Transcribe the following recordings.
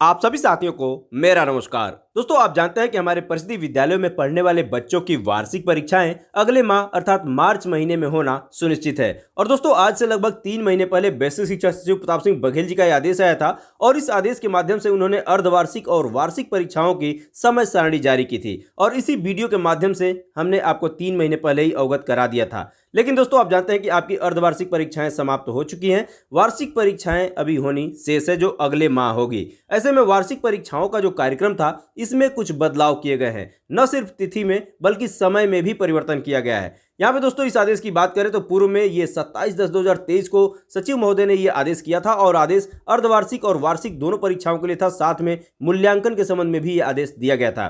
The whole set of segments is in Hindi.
आप सभी साथियों को मेरा नमस्कार। दोस्तों, आप जानते हैं कि हमारे परिषदीय विद्यालयों में पढ़ने वाले बच्चों की वार्षिक परीक्षाएं अगले माह अर्थात मार्च महीने में होना सुनिश्चित है। और दोस्तों, आज से लगभग 3 महीने पहले बेसिक शिक्षा सचिव प्रताप सिंह बघेल जी का यह आदेश आया था और इस आदेश के माध्यम से उन्होंने अर्धवार्षिक और वार्षिक परीक्षाओं की समय सारणी जारी की थी और इसी वीडियो के माध्यम से हमने आपको 3 महीने पहले ही अवगत करा दिया था। लेकिन दोस्तों, आप जानते हैं कि आपकी अर्धवार्षिक परीक्षाएं समाप्त हो चुकी हैं। वार्षिक परीक्षाएं अभी होनी शेष है, जो अगले माह होगी। ऐसे में वार्षिक परीक्षाओं का जो कार्यक्रम था, इसमें कुछ बदलाव किए गए हैं। न सिर्फ तिथि में बल्कि समय में भी परिवर्तन किया गया है। यहाँ पे दोस्तों, इस आदेश की बात करें तो पूर्व में ये 27/10/2023 को सचिव महोदय ने ये आदेश किया था और आदेश अर्धवार्षिक और वार्षिक दोनों परीक्षाओं के लिए था। साथ में मूल्यांकन के संबंध में भी ये आदेश दिया गया था।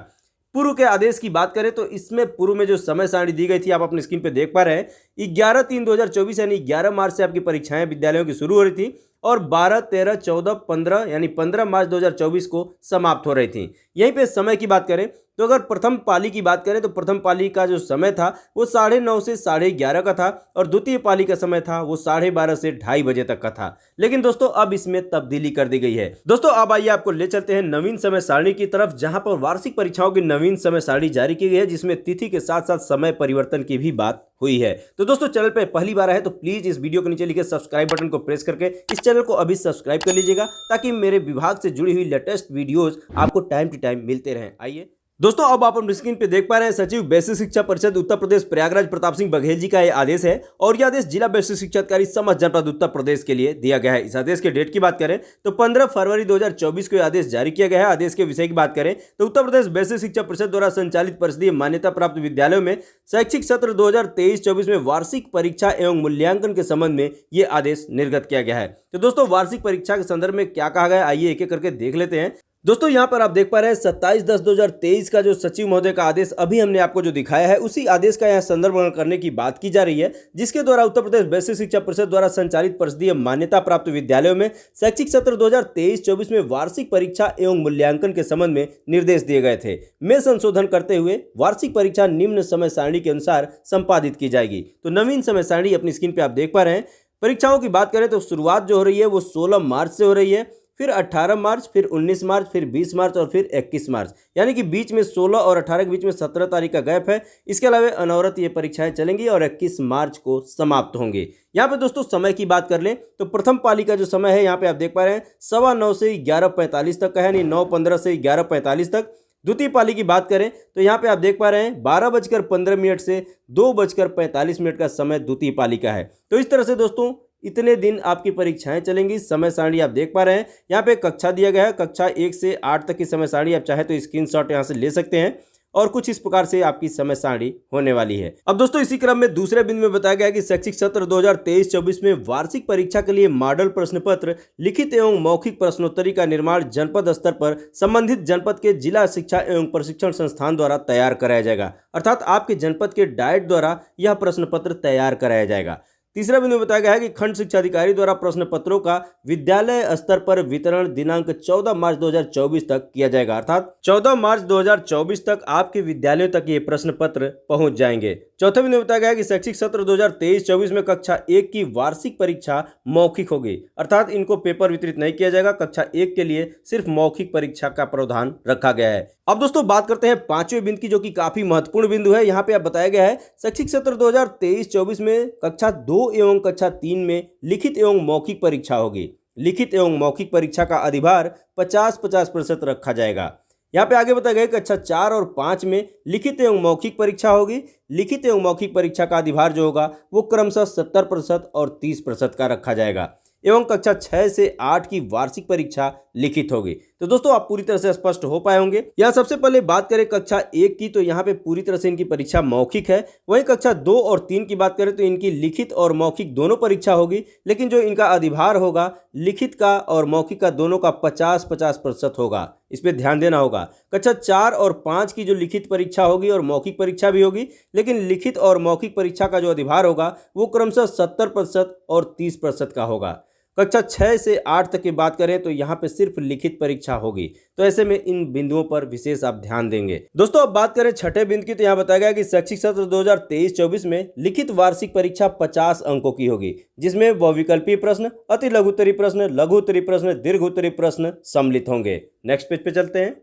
पूर्व के आदेश की बात करें तो इसमें पूर्व में जो समय सारणी दी गई थी, आप अपनी स्क्रीन पे देख पा रहे हैं। 11/3/2024 यानी 11 मार्च से आपकी परीक्षाएं विद्यालयों की शुरू हो रही थी और 12, 13, 14, 15 यानी 15 मार्च 2024 को समाप्त हो रही थी। यहीं पे समय की बात करें तो अगर प्रथम पाली की बात करें तो प्रथम पाली का जो समय था वो 9:30 से 11:30 का था और द्वितीय पाली का समय था वो 12:30 से 2:30 बजे तक का था। लेकिन दोस्तों, अब इसमें तब्दीली कर दी गई है। दोस्तों, अब आइए आपको ले चलते हैं नवीन समय सारणी की तरफ, जहां पर वार्षिक परीक्षाओं की नवीन समय सारणी जारी की गई है, जिसमें तिथि के साथ साथ समय परिवर्तन की भी बात हुई है। तो दोस्तों, चैनल पे पहली बार आए तो प्लीज इस वीडियो के नीचे लिखे सब्सक्राइब बटन को प्रेस करके इस चैनल को अभी सब्सक्राइब कर लीजिएगा, ताकि मेरे विभाग से जुड़ी हुई लेटेस्ट वीडियोस आपको टाइम टू टाइम मिलते रहें। आइए दोस्तों, अब आप अपनी स्क्रीन पे देख पा रहे हैं सचिव बेसिक शिक्षा परिषद उत्तर प्रदेश प्रयागराज प्रताप सिंह बघेल जी का यह आदेश है और यह आदेश जिला बेसिक शिक्षा अधिकारी समस्त जनपद उत्तर प्रदेश के लिए दिया गया है। इस आदेश के डेट की बात करें तो 15 फरवरी 2024 को यह आदेश जारी किया गया है। आदेश के विषय की बात करें तो उत्तर प्रदेश बेसिक शिक्षा परिषद द्वारा संचालित परिषदीय मान्यता प्राप्त विद्यालयों में शैक्षिक सत्र 2023-24 में वार्षिक परीक्षा एवं मूल्यांकन के संबंध में यह आदेश निर्गत किया गया है। तो दोस्तों, वार्षिक परीक्षा के संदर्भ में क्या कहा गया, आइए एक एक करके देख लेते हैं। दोस्तों, यहां पर आप देख पा रहे हैं 27/10/2023 का जो सचिव महोदय का आदेश अभी हमने आपको जो दिखाया है, उसी आदेश का यहां संदर्भ करने की बात की जा रही है, जिसके द्वारा उत्तर प्रदेश बेसिक शिक्षा परिषद द्वारा संचालित परिषदीय मान्यता प्राप्त विद्यालयों में शैक्षिक सत्र 2023-24 में वार्षिक परीक्षा एवं मूल्यांकन के संबंध में निर्देश दिए गए थे। में संशोधन करते हुए वार्षिक परीक्षा निम्न समय सारणी के अनुसार संपादित की जाएगी। तो नवीन समय सारणी अपनी स्क्रीन पर आप देख पा रहे हैं। परीक्षाओं की बात करें तो शुरुआत जो हो रही है वो 16 मार्च से हो रही है, फिर 18 मार्च, फिर 19 मार्च, फिर 20 मार्च और फिर 21 मार्च, यानी कि बीच में 16 और 18 के बीच में 17 तारीख का गैप है। इसके अलावा अनवरत ये परीक्षाएं चलेंगी और 21 मार्च को समाप्त होंगी। यहाँ पे दोस्तों, समय की बात कर लें तो प्रथम पाली का जो समय है, यहाँ पे आप देख पा रहे हैं 9:15 से 11:45 तक का है, यानी 9:15 से 11:45 तक। द्वितीय पाली की बात करें तो यहाँ पे आप देख पा रहे हैं 12:15 से 2:45 का समय द्वितीय पाली का है। तो इस तरह से दोस्तों, इतने दिन आपकी परीक्षाएं चलेंगी। समय सारणी आप देख पा रहे हैं। यहाँ पे कक्षा दिया गया है, कक्षा 1 से 8 तक की समय सारणी। आप चाहे तो स्क्रीनशॉट यहाँ से ले सकते हैं और कुछ इस प्रकार से आपकी समय सारणी होने वाली है। अब दोस्तों, इसी क्रम में दूसरे बिंदु में बताया गया कि शैक्षिक सत्र 2023-24 में वार्षिक परीक्षा के लिए मॉडल प्रश्न पत्र, लिखित एवं मौखिक प्रश्नोत्तरी का निर्माण जनपद स्तर पर संबंधित जनपद के जिला शिक्षा एवं प्रशिक्षण संस्थान द्वारा तैयार कराया जाएगा। अर्थात आपके जनपद के डाइट द्वारा यह प्रश्न पत्र तैयार कराया जाएगा। तीसरा बिंदु बताया गया है कि खंड शिक्षा अधिकारी द्वारा प्रश्न पत्रों का विद्यालय स्तर पर वितरण दिनांक 14 मार्च 2024 तक किया जाएगा। अर्थात 14 मार्च 2024 तक आपके विद्यालयों तक ये प्रश्न पत्र पहुंच जाएंगे। चौथा बिंदु बताया गया है कि शैक्षिक सत्र 2023-24 में कक्षा 1 की वार्षिक परीक्षा मौखिक होगी। अर्थात इनको पेपर वितरित नहीं किया जाएगा। कक्षा 1 के लिए सिर्फ मौखिक परीक्षा का प्रावधान रखा गया है। अब दोस्तों, बात करते हैं पांचवें बिंदु की, जो कि काफी महत्वपूर्ण बिंदु है। यहाँ पे आप बताया गया है शैक्षिक सत्र 2023-24 में कक्षा 2 एवं कक्षा 3 में लिखित एवं मौखिक परीक्षा होगी। लिखित एवं मौखिक परीक्षा का अधिभार 50-50% रखा जाएगा। यहाँ पे आगे बताया गया कक्षा 4 और 5 में लिखित एवं मौखिक परीक्षा होगी। लिखित एवं मौखिक परीक्षा का अधिभार जो होगा वो क्रमशः 70% और 30% का रखा जाएगा एवं कक्षा 6 से 8 की वार्षिक परीक्षा लिखित होगी। तो दोस्तों, आप पूरी तरह से स्पष्ट हो पाए होंगे। यहाँ सबसे पहले बात करें कक्षा 1 की, तो यहाँ पे पूरी तरह से इनकी परीक्षा मौखिक है। वहीं कक्षा 2 और 3 की बात करें तो इनकी लिखित और मौखिक दोनों परीक्षा होगी, लेकिन जो इनका अधिभार होगा लिखित का और मौखिक का दोनों का 50-50% होगा। इस पर ध्यान देना होगा। कक्षा 4 और 5 की जो लिखित परीक्षा होगी और मौखिक परीक्षा भी होगी, लेकिन लिखित और मौखिक परीक्षा का जो अधिभार होगा वो क्रमशः 70% और 30% का होगा। कक्षा 6 से 8 तक की बात करें तो यहाँ पे सिर्फ लिखित परीक्षा होगी। तो ऐसे में इन बिंदुओं पर विशेष आप ध्यान देंगे। दोस्तों अब बात करें छठे बिंदु की, तो यहाँ बताया गया कि शैक्षिक सत्र 2023-24 में लिखित वार्षिक परीक्षा 50 अंकों की होगी, जिसमें बहुविकल्पीय प्रश्न, अति लघु उत्तरीय प्रश्न, लघु उत्तरीय प्रश्न, दीर्घ उत्तरीय प्रश्न सम्मिलित होंगे। नेक्स्ट पेज पे चलते हैं।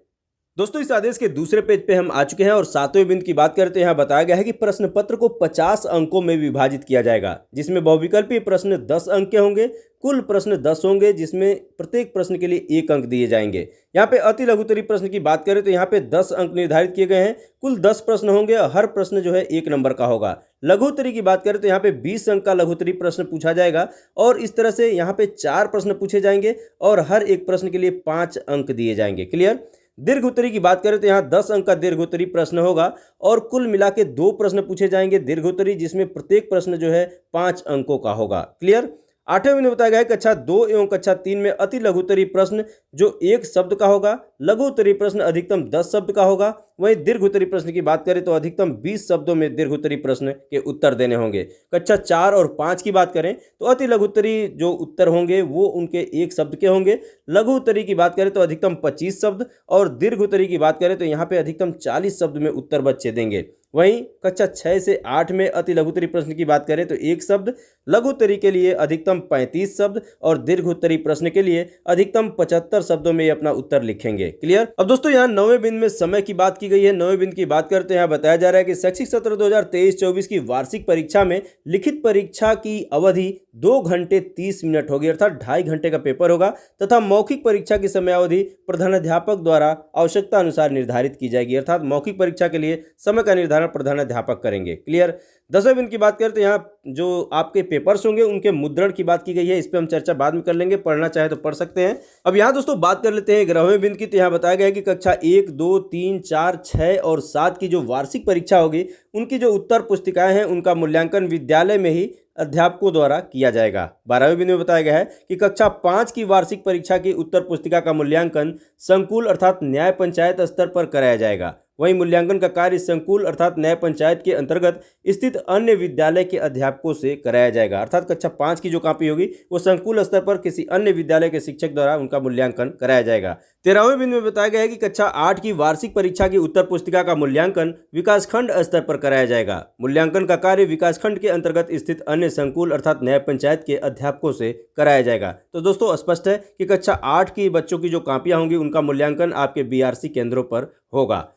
दोस्तों इस आदेश के दूसरे पेज पे हम आ चुके हैं और सातवें बिंदु की बात करते हैं। यहाँ बताया गया है कि प्रश्न पत्र को 50 अंकों में विभाजित किया जाएगा, जिसमें बहुविकल्पीय प्रश्न 10 अंक के होंगे। कुल प्रश्न 10 होंगे, जिसमें प्रत्येक प्रश्न के लिए 1 अंक दिए जाएंगे। यहाँ पे अति लघु उत्तरीय प्रश्न की बात करें तो यहाँ पे 10 अंक निर्धारित किए गए हैं। कुल 10 प्रश्न होंगे और हर प्रश्न जो है 1 नंबर का होगा। लघु उत्तरीय की बात करें तो यहाँ पे 20 अंक का लघु उत्तरीय प्रश्न पूछा जाएगा और इस तरह से यहाँ पे 4 प्रश्न पूछे जाएंगे और हर एक प्रश्न के लिए 5 अंक दिए जाएंगे। क्लियर। दीर्घ उत्तरीय की बात करें तो यहाँ 10 अंक का दीर्घ उत्तरीय प्रश्न होगा और कुल मिला के 2 प्रश्न पूछे जाएंगे दीर्घ उत्तरीय, जिसमें प्रत्येक प्रश्न जो है 5 अंकों का होगा। क्लियर। आठवें में बताया गया है कक्षा 2 एवं कक्षा 3 में अति लघु उत्तरीय प्रश्न जो 1 शब्द का होगा, लघु उत्तरीय प्रश्न अधिकतम 10 शब्द का होगा। वहीं दीर्घ उत्तरीय प्रश्न की बात करें तो अधिकतम 20 शब्दों में दीर्घ उत्तरीय प्रश्न के उत्तर देने होंगे। कक्षा 4 और 5 की बात करें तो अति लघु उत्तरीय जो उत्तर होंगे वो उनके 1 शब्द के होंगे। लघु उत्तरीय की बात करें तो अधिकतम 25 शब्द और दीर्घ उत्तरीय की बात करें तो यहाँ पे अधिकतम 40 शब्द में उत्तर बच्चे देंगे। वहीं कक्षा 6 से 8 में अति लघु उत्तरीय प्रश्न की बात करें तो 1 शब्द, लघु उत्तरीय के लिए अधिकतम 35 शब्द और दीर्घ उत्तरीय प्रश्न के लिए अधिकतम 75 शब्दों में अपना उत्तर लिखेंगे। क्लियर। अब दोस्तों यहाँ 9वें बिंदु में समय की बात की गई है। 9वें बिंदु की बात करते हैं। यहाँ बताया जा रहा है कि शैक्षिक सत्र 2023-24 की वार्षिक परीक्षा में लिखित परीक्षा की अवधि 2 घंटे 30 मिनट होगी, अर्थात 2.5 घंटे का पेपर होगा तथा मौखिक परीक्षा की समयावधि प्रधानाध्यापक द्वारा आवश्यकता अनुसार निर्धारित की जाएगी, अर्थात मौखिक परीक्षा के लिए समय का निर्धारण प्रधानाध्यापक करेंगे। क्लियर। 10वें बिंदु की बात करें तो यहाँ जो आपके पेपर्स होंगे उनके मुद्रण की बात की गई है। इस पे हम चर्चा बाद में कर लेंगे, पढ़ना चाहे तो पढ़ सकते हैं। अब यहाँ दोस्तों बात कर लेते हैं 11वें बिंदु की, तो यहाँ बताया गया है कि कक्षा 1, 2, 3, 4, 6 और 7 की जो वार्षिक परीक्षा होगी उनकी जो उत्तर पुस्तिकाएं हैं उनका मूल्यांकन विद्यालय में ही अध्यापकों द्वारा किया जाएगा। 12वें बिंदु में बताया गया है कि कक्षा 5 की वार्षिक परीक्षा की उत्तर पुस्तिका का मूल्यांकन संकुल अर्थात न्याय पंचायत स्तर पर कराया जाएगा। वहीं मूल्यांकन का कार्य संकुल अर्थात न्याय पंचायत के अंतर्गत स्थित अन्य विद्यालय के अध्यापकों से कराया जाएगा, अर्थात कक्षा 5 की जो कॉपी होगी वो संकुल स्तर पर किसी अन्य विद्यालय के शिक्षक द्वारा उनका मूल्यांकन कराया जाएगा। 13वें बिंदु में बताया गया है कि कक्षा 8 की वार्षिक परीक्षा की उत्तर पुस्तिका का मूल्यांकन विकासखंड स्तर पर कराया जाएगा। मूल्यांकन का कार्य विकासखंड के अंतर्गत स्थित अन्य संकुल अर्थात न्याय पंचायत के अध्यापकों से कराया जाएगा। तो दोस्तों स्पष्ट है कि कक्षा 8 की बच्चों की जो कॉपियां होंगी उनका मूल्यांकन आपके बीआरसी केंद्रों पर होगा।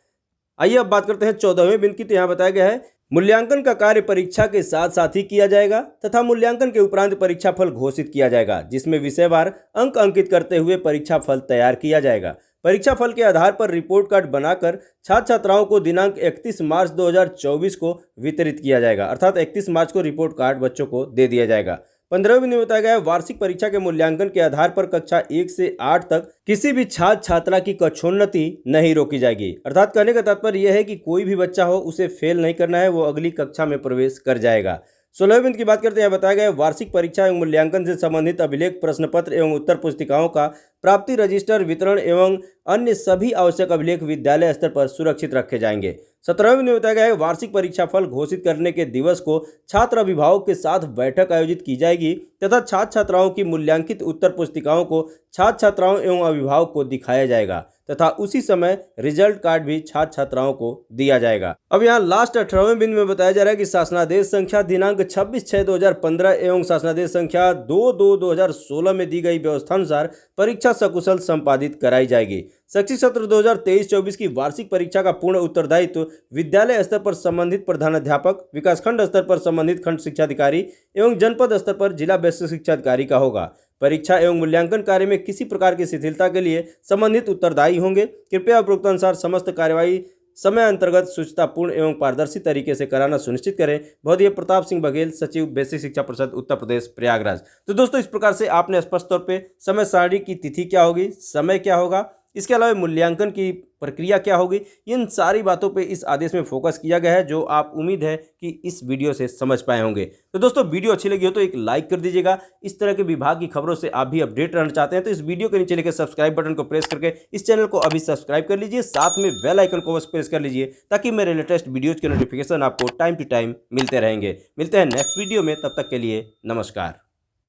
आइए अब बात करते हैं 14वें बिंदु की, तो यहाँ बताया गया है मूल्यांकन का कार्य परीक्षा के साथ साथ ही किया जाएगा तथा मूल्यांकन के उपरांत परीक्षा फल घोषित किया जाएगा, जिसमें विषयवार अंक अंकित करते हुए परीक्षा फल तैयार किया जाएगा। परीक्षा फल के आधार पर रिपोर्ट कार्ड बनाकर छात्र छात्राओं को दिनांक 31 मार्च 2024 को वितरित किया जाएगा, अर्थात 31 मार्च को रिपोर्ट कार्ड बच्चों को दे दिया जाएगा। 15वें बिंदु में बताया गया है वार्षिक परीक्षा के मूल्यांकन के आधार पर कक्षा 1 से 8 तक किसी भी छात्र छात्रा की कक्षोन्नति नहीं रोकी जाएगी, अर्थात कहने का तात्पर्य यह है कि कोई भी बच्चा हो उसे फेल नहीं करना है, वो अगली कक्षा में प्रवेश कर जाएगा। 16वें बिंदु की बात करते हैं। बताया गया है वार्षिक परीक्षा एवं मूल्यांकन से संबंधित अभिलेख प्रश्न पत्र एवं उत्तर पुस्तिकाओं का प्राप्ति रजिस्टर वितरण एवं अन्य सभी आवश्यक अभिलेख विद्यालय स्तर पर सुरक्षित रखे जाएंगे। 17वें बिंदु में बताया गया है वार्षिक परीक्षा फल घोषित करने के दिवस को छात्र अभिभावक के साथ बैठक आयोजित की जाएगी तथा छात्र छात्राओं की मूल्यांकित उत्तर पुस्तिकाओं को छात्र छात्राओं एवं अभिभावक को दिखाया जाएगा तथा उसी समय रिजल्ट कार्ड भी छात्र छात्राओं को दिया जाएगा। अब यहाँ लास्ट 18वें बिंदु में बताया जा रहा है कि शासनादेश संख्या दिनांक 26/6/2015 एवं शासनादेश संख्या 2/2/2016 में दी गई व्यवस्था अनुसार परीक्षा सकुशल संपादित कराई जाएगी। शैक्षिक सत्र 2023-24 की वार्षिक परीक्षा का पूर्ण उत्तरदायित्व विद्यालय स्तर पर संबंधित प्रधानाध्यापक, विकासखंड स्तर पर संबंधित खंड शिक्षाधिकारी एवं जनपद स्तर पर जिला बेसिक शिक्षा अधिकारी का होगा। परीक्षा एवं मूल्यांकन कार्य में किसी प्रकार की शिथिलता के लिए संबंधित उत्तरदायी होंगे। कृपया उपरोक्तानुसार समस्त कार्यवाही समय अंतर्गत शुचितापूर्ण एवं पारदर्शी तरीके से कराना सुनिश्चित करें। भौतिक प्रताप सिंह बघेल, सचिव बेसिक शिक्षा परिषद उत्तर प्रदेश प्रयागराज। तो दोस्तों इस प्रकार से आपने स्पष्ट तौर पे समय सारणी की तिथि क्या होगी, समय क्या होगा, इसके अलावा मूल्यांकन की प्रक्रिया क्या होगी, इन सारी बातों पे इस आदेश में फोकस किया गया है, जो आप उम्मीद है कि इस वीडियो से समझ पाए होंगे। तो दोस्तों वीडियो अच्छी लगी हो तो एक लाइक कर दीजिएगा। इस तरह के विभाग की खबरों से आप भी अपडेट रहना चाहते हैं तो इस वीडियो के नीचे लिखे सब्सक्राइब बटन को प्रेस करके इस चैनल को अभी सब्सक्राइब कर लीजिए, साथ में बेल आइकन को बस प्रेस कर लीजिए ताकि मेरे लेटेस्ट वीडियोज के नोटिफिकेशन आपको टाइम टू टाइम मिलते रहेंगे। मिलते हैं नेक्स्ट वीडियो में, तब तक के लिए नमस्कार।